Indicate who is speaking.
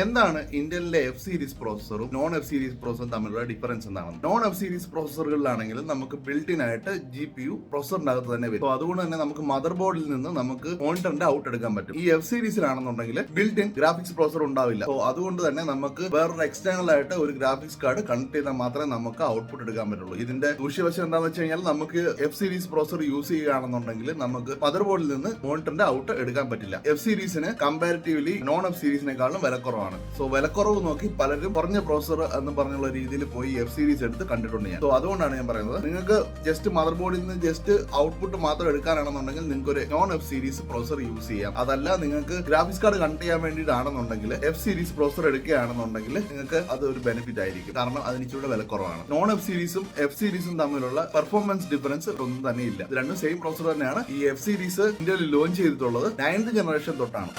Speaker 1: എന്താണ് ഇന്റലിലെ F series പ്രോസസറും നോൺ എഫ് സീരീസ് പ്രോസസറും തമ്മിലുള്ള ഡിഫറൻസ് എന്താണ്? നോൺ എഫ് സീരീസ് പ്രോസസറുകളിലാണെങ്കിൽ നമുക്ക് ബിൽറ്റ് ആയിട്ട് GPU പ്രോസസറിന്റെ അകത്ത് തന്നെ വരും. അതുകൊണ്ട് തന്നെ നമുക്ക് മദർ ബോർഡിൽ നിന്ന് നമുക്ക് മോണിറ്ററിന്റെ ഔട്ട് എടുക്കാൻ പറ്റും. ഈ എഫ് സീരീസിലാണെന്നുണ്ടെങ്കിൽ ബിൽറ്റ് ഇൻ ഗ്രാഫിക്സ് പ്രോസസർ ഉണ്ടാവില്ല. അതുകൊണ്ട് തന്നെ നമുക്ക് വേറൊരു എക്സ്റ്റേണൽ ആയിട്ട് ഒരു ഗ്രാഫിക്സ് കാർഡ് കണക്ട് ചെയ്താൽ മാത്രമേ നമുക്ക് ഔട്ട്പുട്ട് എടുക്കാൻ പറ്റുള്ളൂ. ഇതിന്റെ ദൂഷ്യവശം എന്താണെന്ന് വെച്ച് കഴിഞ്ഞാൽ നമുക്ക് എഫ് സീരീസ് പ്രോസസർ യൂസ് ചെയ്യുകയാണെന്നുണ്ടെങ്കിൽ നമുക്ക് മദർ ബോർഡിൽ നിന്ന് മോണിറ്ററിന്റെ ഔട്ട് എടുക്കാൻ പറ്റില്ല. എഫ് സീരീസിന് കമ്പാരിറ്റീവ്ലി നോൺ എഫ് സീരീസിനെക്കാളും വിലക്കുറവാണ്. വിലക്കുറവ് നോക്കി പലരും കുറഞ്ഞ പ്രോസസർ എന്ന് പറഞ്ഞുള്ള രീതിയിൽ പോയി എഫ് സീരീസ് എടുത്ത് കണ്ടിട്ടുണ്ട് ഞാൻ. അതുകൊണ്ടാണ് ഞാൻ പറയുന്നത്, നിങ്ങൾക്ക് ജസ്റ്റ് മദർ ബോർഡിൽ നിന്ന് ജസ്റ്റ് ഔട്ട്പുട്ട് മാത്രം എടുക്കാനാണെന്നുണ്ടെങ്കിൽ നിങ്ങൾക്ക് ഒരു non F series processor use ചെയ്യാം. അതല്ല നിങ്ങൾക്ക് ഗ്രാഫിക്സ് കാർഡ് കണക്ട് ചെയ്യാൻ വേണ്ടിയിട്ടാണെന്നുണ്ടെങ്കിൽ എഫ് സീരീസ് പ്രോസസർ എടുക്കുകയാണെന്നുണ്ടെങ്കിൽ നിങ്ങൾക്ക് അത് ഒരു ബെനിഫിറ്റ് ആയിരിക്കും. കാരണം അതിന് ഇച്ചിരി വിലക്കുറവാണ്. നോൺ എഫ് സീരീസും എഫ് സീരീസും തമ്മിലുള്ള പെർഫോമൻസ് ഡിഫറൻസ് ഒന്നും തന്നെ ഇല്ല. ഇത് രണ്ടും സെയിം പ്രോസസർ തന്നെയാണ്. ഈ എഫ് സീരീസ് ഇന്ത്യയിൽ ലോഞ്ച് ചെയ്തിട്ടുള്ളത് 9th ജനറേഷൻ തൊട്ടാണ്.